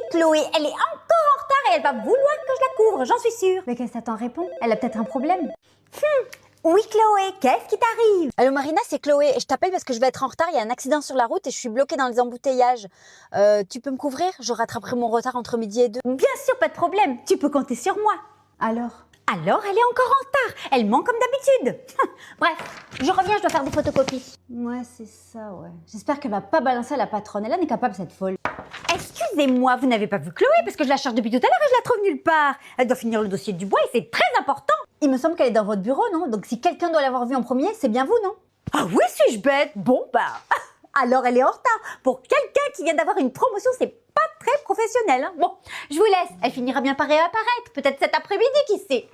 Chloé, elle est encore en retard et elle va vouloir que je la couvre, j'en suis sûre. Mais qu'est-ce que ça t'en répond? Elle a peut-être un problème. Oui Chloé, qu'est-ce qui t'arrive? Allô Marina, c'est Chloé et je t'appelle parce que je vais être en retard, il y a un accident sur la route et je suis bloquée dans les embouteillages. Tu peux me couvrir? Je rattraperai mon retard entre midi et 2. Bien sûr, pas de problème, tu peux compter sur moi. Alors, elle est encore en retard. Elle ment comme d'habitude. Bref, je reviens, je dois faire des photocopies. Ouais, c'est ça, ouais. J'espère qu'elle va pas balancer à la patronne, elle en est capable cette folle. Excusez-moi, vous n'avez pas vu Chloé parce que je la cherche depuis tout à l'heure et je la trouve nulle part. Elle doit finir le dossier du bois et c'est très important. Il me semble qu'elle est dans votre bureau, non? Donc si quelqu'un doit l'avoir vue en premier, c'est bien vous, non? Ah oui, suis-je bête? Bon, bah, alors elle est en retard. Pour quelqu'un qui vient d'avoir une promotion, c'est pas très professionnel. Hein. Bon, je vous laisse. Elle finira bien par réapparaître. Peut-être cet après-midi, qui sait?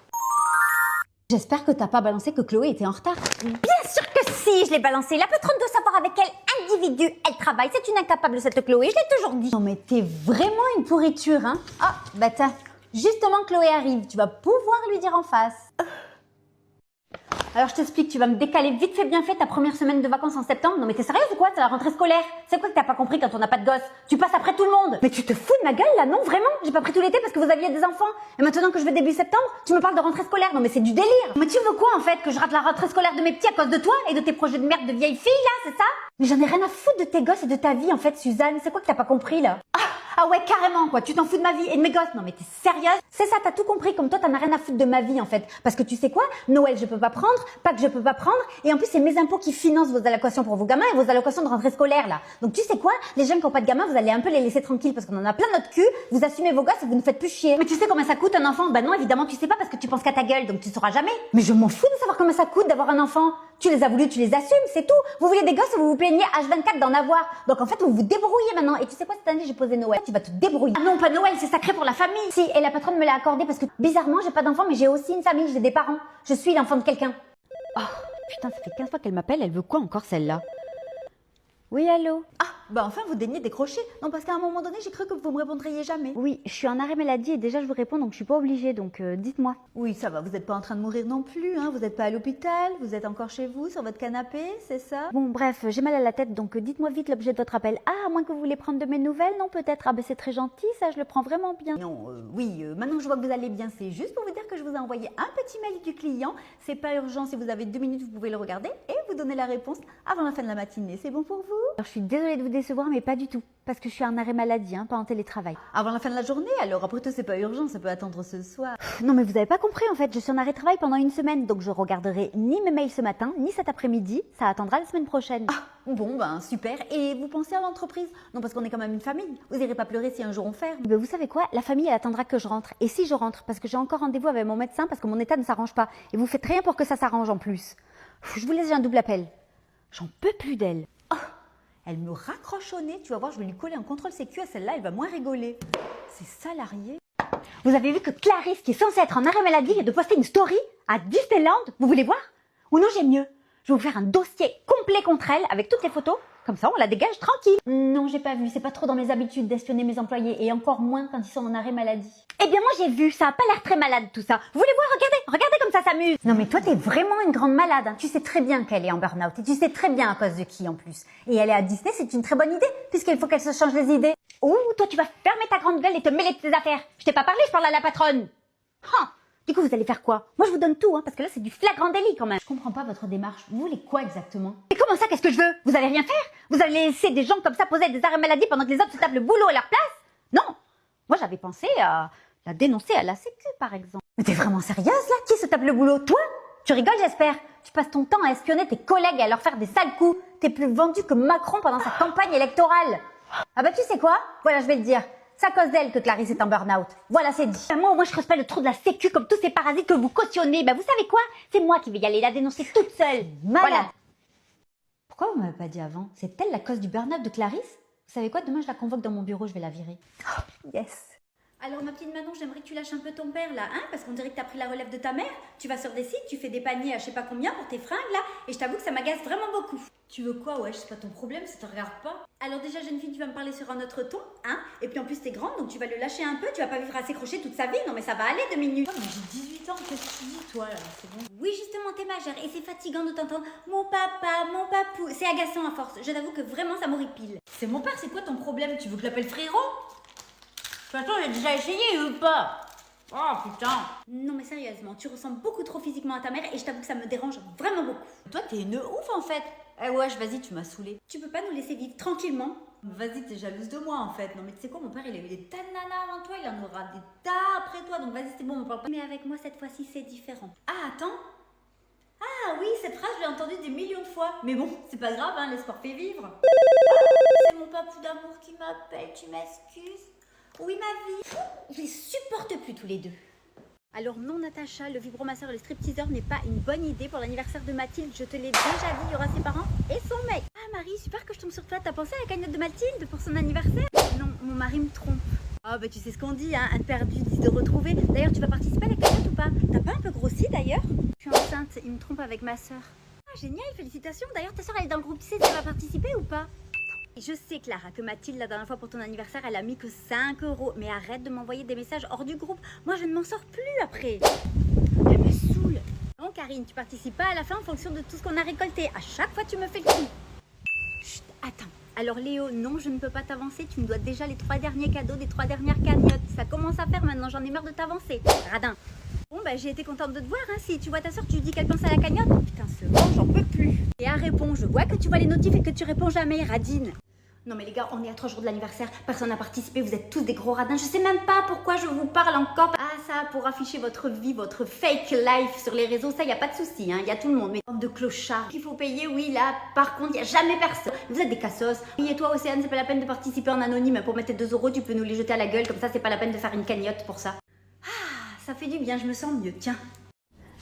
J'espère que t'as pas balancé que Chloé était en retard. Bien sûr que si, je l'ai balancée. La patronne doit savoir avec quel individu elle travaille. C'est une incapable, cette Chloé, je l'ai toujours dit. Non mais t'es vraiment une pourriture, hein? Ah, bah tiens, justement Chloé arrive, tu vas pouvoir lui dire en face. Alors je t'explique, tu vas me décaler vite fait bien fait ta première semaine de vacances en septembre. Non mais t'es sérieuse ou quoi? C'est la rentrée scolaire. C'est quoi que t'as pas compris quand on n'a pas de gosse? Tu passes après tout le monde. Mais tu te fous de ma gueule là, non vraiment? J'ai pas pris tout l'été parce que vous aviez des enfants. Et maintenant que je vais début septembre, tu me parles de rentrée scolaire. Non mais c'est du délire. Mais tu veux quoi en fait? Que je rate la rentrée scolaire de mes petits à cause de toi et de tes projets de merde de vieille fille là, c'est ça? Mais j'en ai rien à foutre de tes gosses et de ta vie en fait, Suzanne. C'est quoi que t'as pas compris là? Ah ouais, carrément, quoi. Tu t'en fous de ma vie et de mes gosses. Non, mais t'es sérieuse? C'est ça, t'as tout compris. Comme toi, t'en as rien à foutre de ma vie, en fait. Parce que tu sais quoi? Noël, je peux pas prendre. Pâques, je peux pas prendre. Et en plus, c'est mes impôts qui financent vos allocations pour vos gamins et vos allocations de rentrée scolaire, là. Donc, tu sais quoi? Les jeunes qui ont pas de gamins, vous allez un peu les laisser tranquilles parce qu'on en a plein notre cul. Vous assumez vos gosses et vous nous faites plus chier. Mais tu sais combien ça coûte un enfant? Bah non, évidemment, tu sais pas parce que tu penses qu'à ta gueule. Donc, tu sauras jamais. Mais je m'en fous de savoir combien ça coûte d'avoir un enfant. Tu les as voulu, tu les assumes, c'est tout. Vous voulez des gosses et vous vous plaignez H24 d'en avoir. Donc en fait, vous vous débrouillez maintenant. Et tu sais quoi, cette année, j'ai posé Noël. Tu vas te débrouiller. Ah non, pas Noël, c'est sacré pour la famille. Si, et la patronne me l'a accordé parce que bizarrement, j'ai pas d'enfant, mais j'ai aussi une famille, j'ai des parents. Je suis l'enfant de quelqu'un. Oh, putain, ça fait 15 fois qu'elle m'appelle, elle veut quoi encore celle-là? Oui, allô? Ah, bah enfin, vous daignez décrocher. Non, parce qu'à un moment donné, j'ai cru que vous me répondriez jamais. Oui, je suis en arrêt maladie et déjà je vous réponds donc je suis pas obligée, donc dites-moi. Oui, ça va, vous n'êtes pas en train de mourir non plus, hein. Vous n'êtes pas à l'hôpital, vous êtes encore chez vous, sur votre canapé, c'est ça? Bon bref, j'ai mal à la tête donc dites-moi vite l'objet de votre appel. Ah, à moins que vous voulez prendre de mes nouvelles, non peut-être? Ah ben c'est très gentil, ça je le prends vraiment bien. Non, oui, maintenant que je vois que vous allez bien, c'est juste pour vous dire que je vous ai envoyé un petit mail du client. C'est pas urgent, si vous avez 2 minutes, vous pouvez le regarder et vous donner la réponse avant la fin de la matinée. C'est bon pour vous? Alors je suis désolée de vous décevoir mais pas du tout, parce que je suis en arrêt maladie, hein, pas en télétravail. Avant la fin de la journée, alors après tout c'est pas urgent, ça peut attendre ce soir. Non mais vous avez pas compris en fait, je suis en arrêt de travail pendant 1 semaine, donc je regarderai ni mes mails ce matin, ni cet après-midi, ça attendra la semaine prochaine. Ah, bon ben super, et vous pensez à l'entreprise? Non parce qu'on est quand même une famille, vous irez pas pleurer si un jour on ferme. Ben vous savez quoi, la famille elle attendra que je rentre, et si je rentre, parce que j'ai encore rendez-vous avec mon médecin, parce que mon état ne s'arrange pas, et vous faites rien pour que ça s'arrange en plus. Je vous laisse, j'ai un double appel. J'en peux plus d'elle. Elle me raccroche au nez, tu vas voir, je vais lui coller un contrôle sécu à celle-là, elle va moins rigoler. C'est salarié. Vous avez vu que Clarisse, qui est censée être en arrêt maladie, vient de poster une story à Disneyland? Vous voulez voir? Ou non, j'ai mieux. Je vais vous faire un dossier complet contre elle, avec toutes les photos. Comme ça, on la dégage tranquille. Non, j'ai pas vu. C'est pas trop dans mes habitudes d'espionner mes employés, et encore moins quand ils sont en arrêt maladie. Eh bien, moi, j'ai vu. Ça a pas l'air très malade, tout ça. Vous voulez voir? Regardez, regardez comme ça s'amuse. Non, mais toi, t'es vraiment une grande malade. Hein. Tu sais très bien qu'elle est en burn-out, et tu sais très bien à cause de qui, en plus. Et elle est à Disney, c'est une très bonne idée, puisqu'il faut qu'elle se change les idées. Oh, toi, tu vas fermer ta grande gueule et te mêler de tes affaires. Je t'ai pas parlé, je parle à la patronne. Du coup, vous allez faire quoi? Moi, je vous donne tout, hein, parce que là, c'est du flagrant délit quand même. Je comprends pas votre démarche. Vous voulez quoi exactement? Et comment ça, qu'est-ce que je veux? Vous allez rien faire? Vous allez laisser des gens comme ça poser des arrêts maladie pendant que les autres se tapent le boulot à leur place? Non. Moi, j'avais pensé à la dénoncer à la sécu, par exemple. Mais t'es vraiment sérieuse, là? Qui se tape le boulot? Toi? Tu rigoles, j'espère? Tu passes ton temps à espionner tes collègues et à leur faire des sales coups. T'es plus vendu que Macron pendant sa campagne électorale. Ah bah, tu sais quoi? Voilà, je vais le dire. C'est à cause d'elle que Clarisse est en burn-out. Voilà, c'est dit. Moi, au moins, je respecte le trou de la sécu comme tous ces parasites que vous cautionnez. Bah, vous savez quoi? C'est moi qui vais y aller la dénoncer toute seule. Malade. Voilà. Pourquoi vous m'avez pas dit avant? C'est elle la cause du burn-out de Clarisse? Vous savez quoi? Demain, je la convoque dans mon bureau, je vais la virer. Yes. Alors ma petite Manon, j'aimerais que tu lâches un peu ton père là, hein, parce qu'on dirait que t'as pris la relève de ta mère. Tu vas sur des sites, tu fais des paniers à je sais pas combien pour tes fringues là, et je t'avoue que ça m'agace vraiment beaucoup. Tu veux quoi? Ouais, c'est pas ton problème, ça te regarde pas. Alors déjà jeune fille, tu vas me parler sur un autre ton, hein, et puis en plus t'es grande, donc tu vas le lâcher un peu, tu vas pas vivre à s'écrocher toute sa vie, non mais ça va aller 2 minutes. Oh, mais j'ai 18 ans, qu'est-ce que tu dis toi là? C'est bon. Oui justement t'es majeure, et c'est fatigant de t'entendre mon papa, mon papou, c'est agaçant à force, je t'avoue que vraiment ça m'horripile. C'est mon père, c'est quoi ton problème? Tu veux que je l'appelle frérot? toute façon, j'ai déjà essayé ou pas? Oh putain. Non mais sérieusement, tu ressembles beaucoup trop physiquement à ta mère et je t'avoue que ça me dérange vraiment beaucoup. Toi, t'es une ouf en fait. Eh wesh, vas-y, tu m'as saoulée. Tu peux pas nous laisser vivre tranquillement? Vas-y, t'es jalouse de moi en fait. Non mais tu sais quoi, mon père il a eu des tas de nanas avant toi, il en aura des tas après toi. Donc vas-y, c'est bon, on parle pas. Mais avec moi cette fois-ci c'est différent. Ah, attends. Ah oui, cette phrase, je l'ai entendue des millions de fois. Mais bon, c'est pas grave, hein, l'espoir fait vivre. C'est mon papou d'amour qui m'appelle, tu m'excuses? Oui, ma vie. Je les supporte plus tous les deux. Alors non Natacha, le vibromasseur et le stripteaseur n'est pas une bonne idée pour l'anniversaire de Mathilde. Je te l'ai déjà dit, il y aura ses parents et son mec. Ah Marie, super que je tombe sur toi. T'as pensé à la cagnotte de Mathilde pour son anniversaire? Non, mon mari me trompe. Ah bah tu sais ce qu'on dit, hein, un de perdu, 10 de retrouvé. D'ailleurs, tu vas participer à la cagnotte ou pas? T'as pas un peu grossi d'ailleurs? Je suis enceinte, il me trompe avec ma soeur. Ah génial, félicitations. D'ailleurs, ta soeur elle est dans le groupe, tu sais si elle va participer ou pas? Je sais Clara que Mathilde la dernière fois pour ton anniversaire elle a mis que 5 €. Mais arrête de m'envoyer des messages hors du groupe. Moi je ne m'en sors plus après. Elle me saoule. Bon Karine, tu participes pas à la fin en fonction de tout ce qu'on a récolté. À chaque fois tu me fais le coup. Chut, attends. Alors Léo, non je ne peux pas t'avancer. Tu me dois déjà les 3 derniers cadeaux des 3 dernières cagnottes. Ça commence à faire maintenant, j'en ai marre de t'avancer. Radin. Bon bah j'ai été contente de te voir, hein. Si tu vois ta soeur, tu lui dis qu'elle pense à la cagnotte. Oh, putain, ce vent, j'en peux plus. Et à répondre, je vois que tu vois les notifs et que tu réponds jamais, Radine. Non mais les gars, on est à 3 jours de l'anniversaire, personne n'a participé, vous êtes tous des gros radins. Je sais même pas pourquoi je vous parle encore. Ah ça, pour afficher votre vie, votre fake life sur les réseaux, ça y a pas de souci, hein, y a tout le monde. Mais bande de clochards, il faut payer, oui là, par contre, y a jamais personne. Vous êtes des cassos. Oui et toi Océane, c'est pas la peine de participer en anonyme. Pour mettre tes 2 €, tu peux nous les jeter à la gueule, comme ça c'est pas la peine de faire une cagnotte pour ça. Ah, ça fait du bien, je me sens mieux, tiens.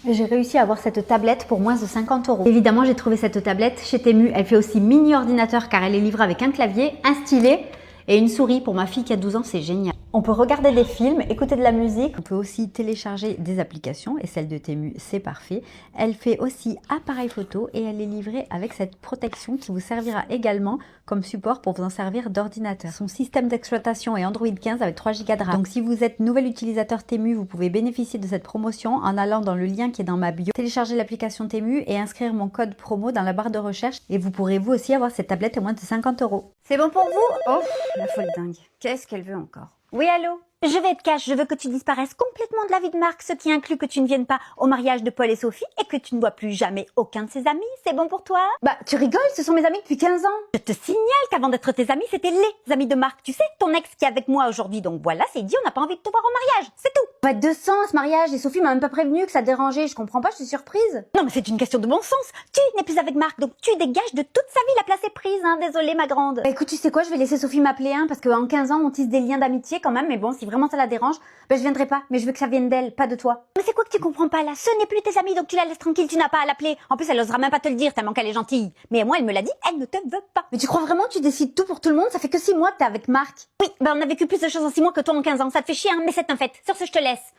J'ai réussi à avoir cette tablette pour moins de 50 €. Évidemment, j'ai trouvé cette tablette chez Temu. Elle fait aussi mini ordinateur car elle est livrée avec un clavier, un stylet et une souris. Pour ma fille qui a 12 ans, c'est génial. On peut regarder des films, écouter de la musique. On peut aussi télécharger des applications et celle de Temu, c'est parfait. Elle fait aussi appareil photo et elle est livrée avec cette protection qui vous servira également comme support pour vous en servir d'ordinateur. Son système d'exploitation est Android 15 avec 3 Go de RAM. Donc si vous êtes nouvel utilisateur Temu, vous pouvez bénéficier de cette promotion en allant dans le lien qui est dans ma bio, télécharger l'application Temu et inscrire mon code promo dans la barre de recherche et vous pourrez vous aussi avoir cette tablette à moins de 50 €. C'est bon pour vous? Oh, la folle dingue. Qu'est-ce qu'elle veut encore? Oui, allô? Je vais être cash, je veux que tu disparaisses complètement de la vie de Marc, ce qui inclut que tu ne viennes pas au mariage de Paul et Sophie et que tu ne vois plus jamais aucun de ses amis. C'est bon pour toi? Bah, tu rigoles, ce sont mes amis depuis 15 ans. Je te signale qu'avant d'être tes amis, c'était les amis de Marc. Tu sais, ton ex qui est avec moi aujourd'hui. Donc voilà, c'est dit, on n'a pas envie de te voir au mariage. C'est tout. Va être de sang, ce mariage. Et Sophie m'a même pas prévenu que ça te dérangeait. Je comprends pas, je suis surprise. Non, mais c'est une question de bon sens. Tu n'es plus avec Marc, donc tu dégages de toute sa vie. La place est prise, hein. Désolée, ma grande. Bah écoute, tu sais quoi, je vais laisser Sophie m'appeler, hein, parce qu'en 15 ans, on tisse des liens d'amitié quand même. Mais bon, si vraiment ça la dérange, ben je viendrai pas, mais je veux que ça vienne d'elle, pas de toi. Mais c'est quoi que tu comprends pas là? Ce n'est plus tes amis, donc tu la laisses tranquille, tu n'as pas à l'appeler. En plus, elle osera même pas te le dire tellement qu'elle est gentille. Mais moi, elle me l'a dit, elle ne te veut pas. Mais tu crois vraiment que tu décides tout pour tout le monde? Ça fait que 6 mois que t'es avec Marc. Oui, ben on a vécu plus de choses en 6 mois que toi en 15 ans. Ça te fait chier, hein, mais c'est un fait. Sur ce, je te laisse.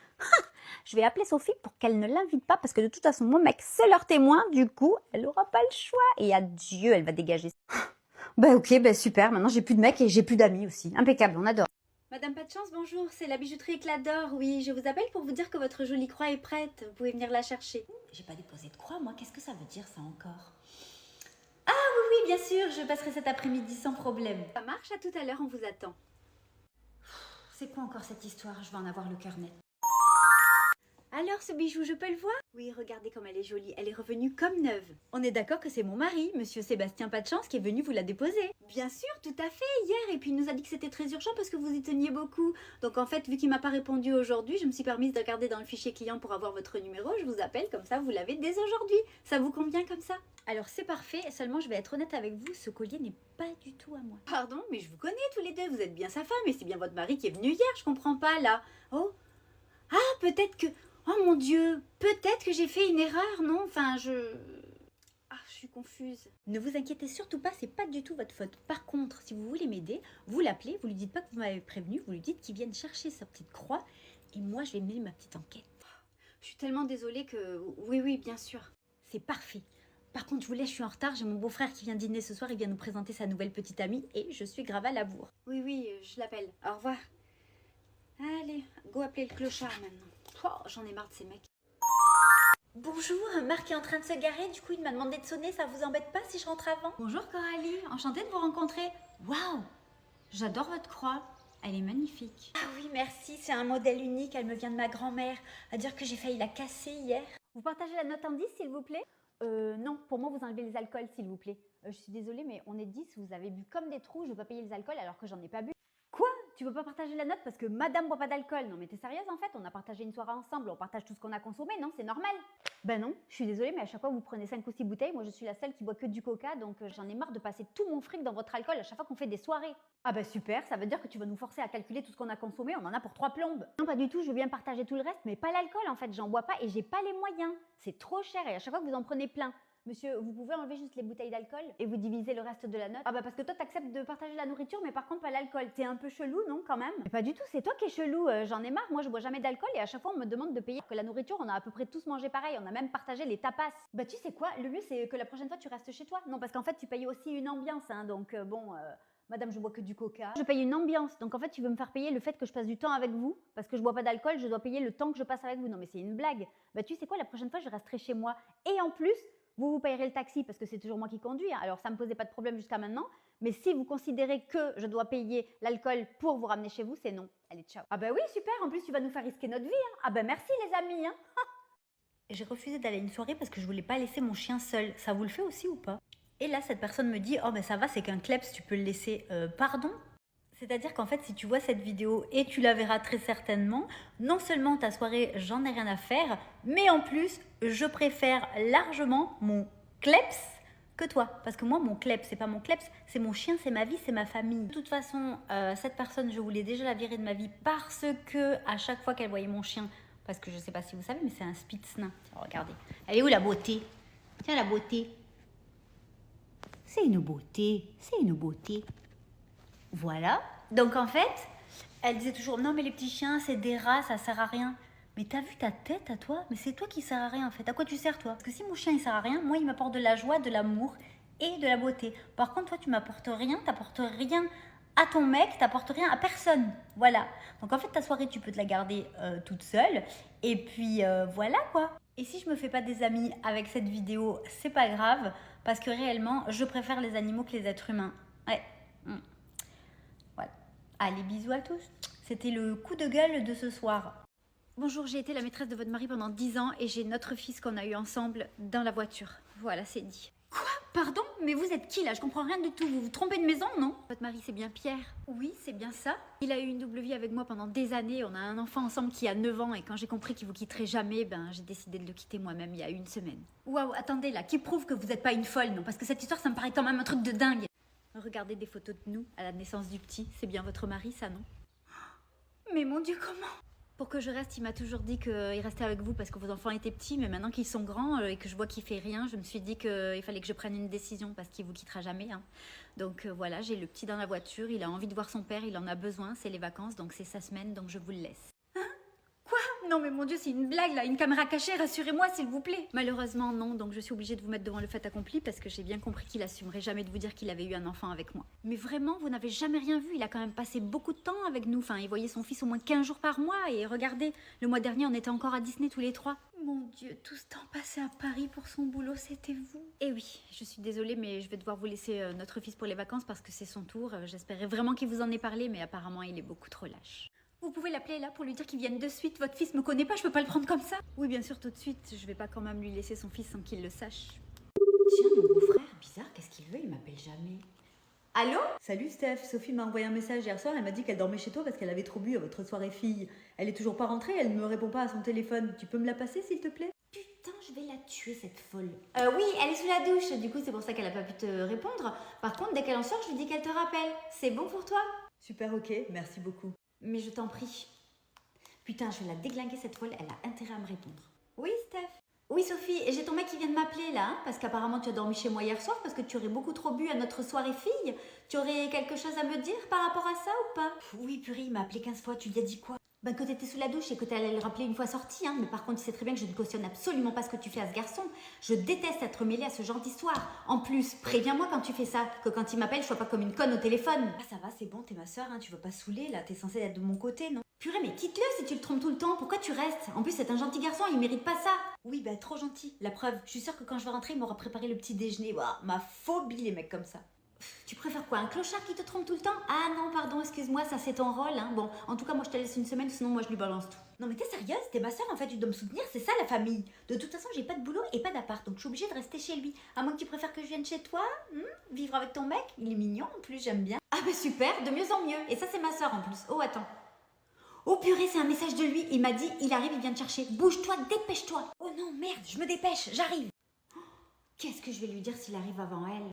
Je vais appeler Sophie pour qu'elle ne l'invite pas, parce que de toute façon, mon mec, c'est leur témoin. Du coup, elle aura pas le choix. Et adieu, elle va dégager. Bah ok, bah super. Maintenant, j'ai plus de mec et j'ai plus d'amis aussi. Impeccable, on adore. Madame Pas de chance, bonjour, c'est la bijouterie Éclat d'Or. Oui, je vous appelle pour vous dire que votre jolie croix est prête. Vous pouvez venir la chercher. J'ai pas déposé de croix, moi. Qu'est-ce que ça veut dire ça encore? Ah oui, oui, bien sûr, je passerai cet après-midi sans problème. Ça marche, à tout à l'heure, on vous attend. C'est quoi encore cette histoire? Je vais en avoir le cœur net. Alors, ce bijou, je peux le voir? Oui, regardez comme elle est jolie. Elle est revenue comme neuve. On est d'accord que c'est mon mari, monsieur Sébastien Pas de chance, qui est venu vous la déposer. Bien sûr, tout à fait, hier. Et puis, il nous a dit que c'était très urgent parce que vous y teniez beaucoup. Donc, en fait, vu qu'il m'a pas répondu aujourd'hui, je me suis permise de regarder dans le fichier client pour avoir votre numéro. Je vous appelle, comme ça, vous l'avez dès aujourd'hui. Ça vous convient comme ça? Alors, c'est parfait. Seulement, je vais être honnête avec vous, ce collier n'est pas du tout à moi. Pardon, mais je vous connais tous les deux. Vous êtes bien sa femme et c'est bien votre mari qui est venu hier. Je comprends pas, là. Oh. Ah, peut-être que... Oh mon Dieu, peut-être que j'ai fait une erreur, non? Enfin, je suis confuse. Ne vous inquiétez surtout pas, c'est pas du tout votre faute. Par contre, si vous voulez m'aider, vous l'appelez, vous lui dites pas que vous m'avez prévenu, vous lui dites qu'il vienne chercher sa petite croix et moi je vais mener ma petite enquête. Je suis tellement désolée que... Oui, oui, bien sûr. C'est parfait. Par contre, je vous laisse, je suis en retard, j'ai mon beau-frère qui vient dîner ce soir, il vient nous présenter sa nouvelle petite amie et je suis grave à la bourre. Oui, oui, je l'appelle. Au revoir. Allez, go appeler le clochard maintenant. Oh, j'en ai marre de ces mecs. Bonjour, Marc est en train de se garer, du coup il m'a demandé de sonner, ça vous embête pas si je rentre avant? Bonjour Coralie, enchantée de vous rencontrer. Waouh, j'adore votre croix. Elle est magnifique. Ah oui, merci, c'est un modèle unique, elle me vient de ma grand-mère. À dire que j'ai failli la casser hier. Vous partagez la note en 10, s'il vous plaît? Non, pour moi, vous enlevez les alcools, s'il vous plaît. Je suis désolée, mais on est 10, vous avez bu comme des trous, je veux pas payer les alcools alors que j'en ai pas bu. Quoi? Tu veux pas partager la note parce que madame boit pas d'alcool? Non mais t'es sérieuse en fait? On a partagé une soirée ensemble, on partage tout ce qu'on a consommé, non? C'est normal. Ben non, je suis désolée, mais à chaque fois vous prenez 5 ou 6 bouteilles, moi je suis la seule qui boit que du coca, donc j'en ai marre de passer tout mon fric dans votre alcool à chaque fois qu'on fait des soirées. Ah bah super, ça veut dire que tu vas nous forcer à calculer tout ce qu'on a consommé, on en a pour 3 plombes. Non pas du tout, je veux bien partager tout le reste, mais pas l'alcool en fait, j'en bois pas et j'ai pas les moyens. C'est trop cher et à chaque fois que vous en prenez plein. Monsieur, vous pouvez enlever juste les bouteilles d'alcool et vous divisez le reste de la note? Ah bah parce que toi t'acceptes de partager la nourriture mais par contre pas l'alcool. T'es un peu chelou, non, quand même? Mais pas du tout, c'est toi qui es chelou, j'en ai marre, moi je bois jamais d'alcool et à chaque fois on me demande de payer. Que la nourriture, on a à peu près tous mangé pareil, on a même partagé les tapas. Bah tu sais quoi, le mieux c'est que la prochaine fois tu restes chez toi. Non parce qu'en fait tu payes aussi une ambiance, hein, donc Madame, je bois que du coca. Je paye une ambiance, donc en fait tu veux me faire payer le fait que je passe du temps avec vous. Parce que je bois pas d'alcool, je dois payer le temps que je passe avec vous. Non mais c'est une blague. Bah tu sais quoi, la prochaine fois je resterai chez moi. Et en plus, vous payerez le taxi parce que c'est toujours moi qui conduis, hein. Alors ça me posait pas de problème jusqu'à maintenant. Mais si vous considérez que je dois payer l'alcool pour vous ramener chez vous, c'est non. Allez, ciao. Ah bah oui, super, en plus tu vas nous faire risquer notre vie, hein. Ah bah merci les amis, hein. J'ai refusé d'aller à une soirée parce que je voulais pas laisser mon chien seul. Ça vous le fait aussi ou pas? Et là, cette personne me dit, oh ben ça va, c'est qu'un kleps, tu peux le laisser. Pardon? C'est-à-dire qu'en fait, si tu vois cette vidéo, et tu la verras très certainement, non seulement ta soirée, j'en ai rien à faire, mais en plus, je préfère largement mon kleps que toi. Parce que moi, mon kleps, c'est pas mon kleps, c'est mon chien, c'est ma vie, c'est ma famille. De toute façon, cette personne, je voulais déjà la virer de ma vie parce que à chaque fois qu'elle voyait mon chien, parce que je sais pas si vous savez, mais c'est un spitz nain. Tiens, regardez. Elle est où la beauté? Tiens, la beauté. C'est une beauté, c'est une beauté. Voilà. Donc en fait, elle disait toujours, non mais les petits chiens, c'est des rats, ça sert à rien. Mais t'as vu ta tête à toi? Mais c'est toi qui sert à rien en fait. À quoi tu sers toi? Parce que si mon chien il sert à rien, moi il m'apporte de la joie, de l'amour et de la beauté. Par contre toi tu m'apportes rien, t'apportes rien à ton mec, t'apportes rien à personne. Voilà. Donc en fait ta soirée tu peux te la garder toute seule. Et puis voilà quoi. Et si je me fais pas des amis avec cette vidéo, c'est pas grave. Parce que réellement, je préfère les animaux que les êtres humains. Ouais. Voilà. Allez, bisous à tous. C'était le coup de gueule de ce soir. Bonjour, j'ai été la maîtresse de votre mari pendant 10 ans et j'ai notre fils qu'on a eu ensemble dans la voiture. Voilà, c'est dit. Quoi? Pardon? Mais vous êtes qui là? Je comprends rien du tout. Vous vous trompez de maison, non? Votre mari, c'est bien Pierre? Oui, c'est bien ça. Il a eu une double vie avec moi pendant des années. On a un enfant ensemble qui a 9 ans et quand j'ai compris qu'il vous quitterait jamais, j'ai décidé de le quitter moi-même il y a une semaine. Waouh, attendez là, qui prouve que vous n'êtes pas une folle, non? Parce que cette histoire, ça me paraît quand même un truc de dingue. Regardez des photos de nous à la naissance du petit. C'est bien votre mari, ça, non? Mais mon Dieu, comment? Pour que je reste, il m'a toujours dit qu'il restait avec vous parce que vos enfants étaient petits, mais maintenant qu'ils sont grands et que je vois qu'il fait rien, je me suis dit qu'il fallait que je prenne une décision parce qu'il vous quittera jamais, hein. Donc voilà, j'ai le petit dans la voiture, il a envie de voir son père, il en a besoin, c'est les vacances, donc c'est sa semaine, donc je vous le laisse. Quoi? Non mais mon Dieu, c'est une blague là, une caméra cachée, rassurez-moi s'il vous plaît. Malheureusement non, donc je suis obligée de vous mettre devant le fait accompli parce que j'ai bien compris qu'il assumerait jamais de vous dire qu'il avait eu un enfant avec moi. Mais vraiment, vous n'avez jamais rien vu, il a quand même passé beaucoup de temps avec nous, enfin il voyait son fils au moins 15 jours par mois et regardez, le mois dernier on était encore à Disney tous les 3. Mon Dieu, tout ce temps passé à Paris pour son boulot, c'était vous. Eh oui, je suis désolée mais je vais devoir vous laisser notre fils pour les vacances parce que c'est son tour. J'espérais vraiment qu'il vous en ait parlé mais apparemment il est beaucoup trop lâche. Vous pouvez l'appeler là pour lui dire qu'il vienne de suite. Votre fils me connaît pas, je peux pas le prendre comme ça. Oui, bien sûr, tout de suite. Je vais pas quand même lui laisser son fils sans qu'il le sache. Tiens, mon beau-frère, bizarre, qu'est-ce qu'il veut? Il m'appelle jamais. Allô? Salut Steph, Sophie m'a envoyé un message hier soir, elle m'a dit qu'elle dormait chez toi parce qu'elle avait trop bu à votre soirée fille. Elle est toujours pas rentrée, elle ne me répond pas à son téléphone. Tu peux me la passer s'il te plaît? Putain, je vais la tuer, cette folle. Oui, elle est sous la douche, du coup c'est pour ça qu'elle a pas pu te répondre. Par contre, dès qu'elle en sort, je lui dis qu'elle te rappelle. C'est bon pour toi? Super, ok, merci beaucoup. Mais je t'en prie. Putain, je vais la déglinguer cette folle, elle a intérêt à me répondre. Oui Steph? Oui Sophie, et j'ai ton mec qui vient de m'appeler là, hein, parce qu'apparemment tu as dormi chez moi hier soir parce que tu aurais beaucoup trop bu à notre soirée fille. Tu aurais quelque chose à me dire par rapport à ça ou pas? Oui, purée, il m'a appelé 15 fois, tu lui as dit quoi? Que t'étais sous la douche et que t'allais le rappeler une fois sorti, hein. Mais par contre, tu sais très bien que je ne cautionne absolument pas ce que tu fais à ce garçon. Je déteste être mêlée à ce genre d'histoire. En plus, préviens-moi quand tu fais ça, que quand il m'appelle, je sois pas comme une conne au téléphone. Ah, ça va, c'est bon, t'es ma soeur, hein, tu veux pas saouler, là, t'es censée être de mon côté, non? Purée, mais quitte-le si tu le trompes tout le temps. Pourquoi tu restes? En plus, c'est un gentil garçon, il mérite pas ça. Oui, bah, trop gentil. La preuve, je suis sûre que quand je vais rentrer, il m'aura préparé le petit déjeuner. Waouh, ma phobie, les mecs comme ça. Tu préfères quoi, un clochard qui te trompe tout le temps? Ah non, pardon, excuse-moi, ça c'est ton rôle, hein. Bon, en tout cas, moi je te laisse une semaine, sinon moi je lui balance tout. Non mais t'es sérieuse? T'es ma soeur, en fait, tu dois me soutenir, c'est ça la famille. De toute façon, j'ai pas de boulot et pas d'appart, donc je suis obligée de rester chez lui. À moins que tu préfères que je vienne chez toi, vivre avec ton mec. Il est mignon en plus, j'aime bien. Ah bah super, de mieux en mieux. Et ça c'est ma soeur en plus. Oh attends. Oh purée, c'est un message de lui. Il m'a dit, il arrive, il vient te chercher. Bouge-toi, dépêche-toi. Oh non, merde, je me dépêche, j'arrive. Qu'est-ce que je vais lui dire s'il arrive avant elle?